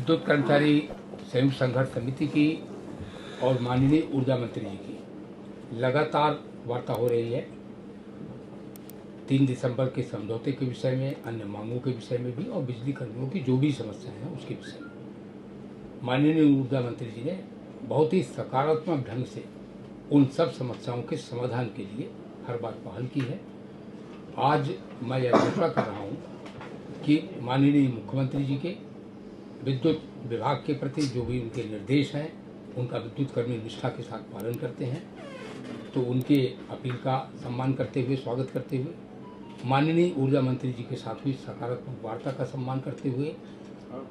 विद्युत कर्मचारी संयुक्त संघर्ष समिति की और माननीय ऊर्जा मंत्री जी की लगातार वार्ता हो रही है। 3 दिसंबर के समझौते के विषय में, अन्य मांगों के विषय में भी और बिजली कर्मियों की जो भी समस्याएं हैं उसके विषय में माननीय ऊर्जा मंत्री जी ने बहुत ही सकारात्मक ढंग से उन सब समस्याओं के समाधान के लिए हर बार पहल की है। आज मैं यह घोषणा कर रहा हूँ कि माननीय मुख्यमंत्री जी के विद्युत विभाग के प्रति जो भी उनके निर्देश हैं उनका विद्युत कर्मी निष्ठा के साथ पालन करते हैं, तो उनके अपील का सम्मान करते हुए, स्वागत करते हुए, माननीय ऊर्जा मंत्री जी के साथ हुई सकारात्मक वार्ता का सम्मान करते हुए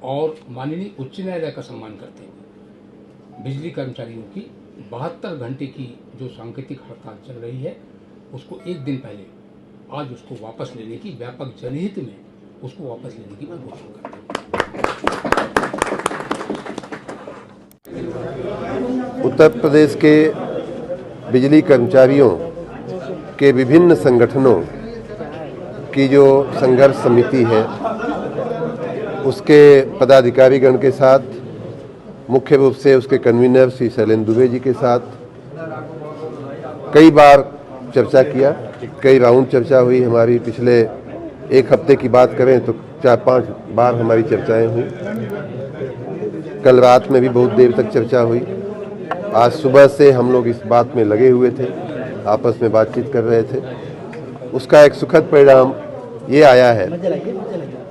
और माननीय उच्च न्यायालय का सम्मान करते हुए बिजली कर्मचारियों की 72 घंटे की जो सांकेतिक हड़ताल चल रही है उसको एक दिन पहले आज उसको वापस लेने की, व्यापक जनहित में उसको वापस लेने की मैं घोषणा करता हूँ। उत्तर प्रदेश के बिजली कर्मचारियों के विभिन्न संगठनों की जो संघर्ष समिति है उसके पदाधिकारीगण के साथ, मुख्य रूप से उसके कन्वीनर श्री शैलेंद्र दुबे जी के साथ कई बार चर्चा किया, कई राउंड चर्चा हुई। हमारी पिछले एक हफ्ते की बात करें तो 4-5 बार हमारी चर्चाएं हुई। कल रात में भी बहुत देर तक चर्चा हुई। आज सुबह से हम लोग इस बात में लगे हुए थे, आपस में बातचीत कर रहे थे। उसका एक सुखद परिणाम ये आया है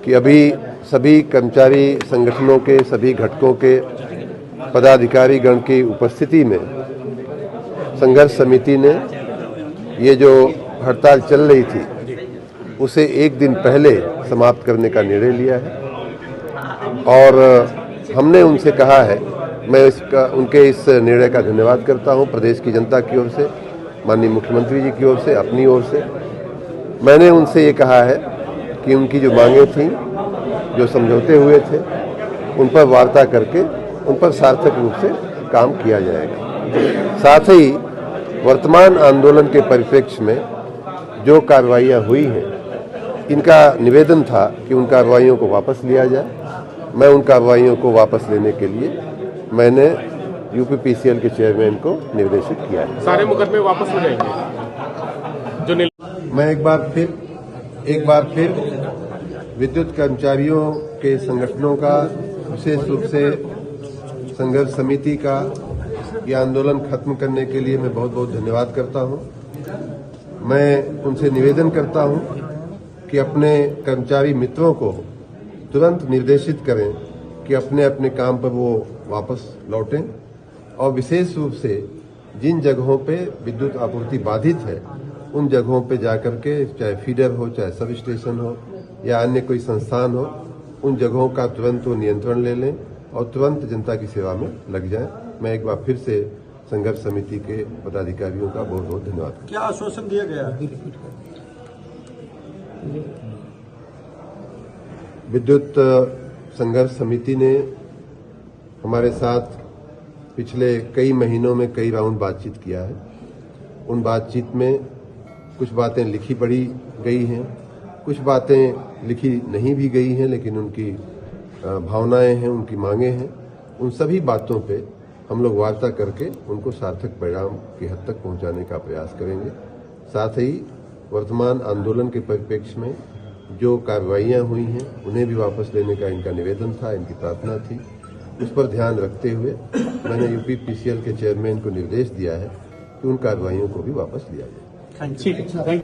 कि अभी सभी कर्मचारी संगठनों के सभी घटकों के पदाधिकारी गण की उपस्थिति में संघर्ष समिति ने ये जो हड़ताल चल रही थी उसे एक दिन पहले समाप्त करने का निर्णय लिया है। और हमने उनसे कहा है, मैं उनके इस निर्णय का धन्यवाद करता हूं प्रदेश की जनता की ओर से, माननीय मुख्यमंत्री जी की ओर से, अपनी ओर से। मैंने उनसे ये कहा है कि उनकी जो मांगें थीं, जो समझौते हुए थे, उन पर वार्ता करके उन पर सार्थक रूप से काम किया जाएगा। साथ ही वर्तमान आंदोलन के परिप्रेक्ष्य में जो कार्रवाइयाँ हुई हैं, इनका निवेदन था कि उन कार्रवाइयों को वापस लिया जाए। मैं उन कार्रवाइयों को वापस लेने के लिए मैंने यूपीपीसीएल के चेयरमैन को निर्देशित किया है। सारे मुकदमे वापस हो जाएंगे जो मैं एक बार फिर विद्युत कर्मचारियों के संगठनों का, विशेष रूप से संघर्ष समिति का, यह आंदोलन खत्म करने के लिए मैं बहुत बहुत धन्यवाद करता हूं। मैं उनसे निवेदन करता हूं कि अपने कर्मचारी मित्रों को तुरंत निर्देशित करें कि अपने अपने काम पर वो वापस लौटें और विशेष रूप से जिन जगहों पे विद्युत आपूर्ति बाधित है उन जगहों पे जाकर के, चाहे फीडर हो, चाहे सब स्टेशन हो या अन्य कोई संस्थान हो, उन जगहों का तुरंत वो नियंत्रण ले लें और तुरंत जनता की सेवा में लग जाएं। मैं एक बार फिर से संघर्ष समिति के पदाधिकारियों का बहुत बहुत धन्यवाद। क्या आश्वासन दिया गया? विद्युत संघर्ष समिति ने हमारे साथ पिछले कई महीनों में कई राउंड बातचीत किया है। उन बातचीत में कुछ बातें लिखी पढ़ी गई हैं, कुछ बातें लिखी नहीं भी गई हैं, लेकिन उनकी भावनाएं हैं, उनकी मांगे हैं। उन सभी बातों पे हम लोग वार्ता करके उनको सार्थक परिणाम की हद तक पहुंचाने का प्रयास करेंगे। साथ ही वर्तमान आंदोलन के परिप्रेक्ष्य में जो कार्रवाइयाँ हुई हैं उन्हें भी वापस लेने का इनका निवेदन था, इनकी प्रार्थना थी। उस पर ध्यान रखते हुए मैंने यूपीपीसीएल के चेयरमैन को निर्देश दिया है कि उन कार्रवाइयों को भी वापस लिया जाए।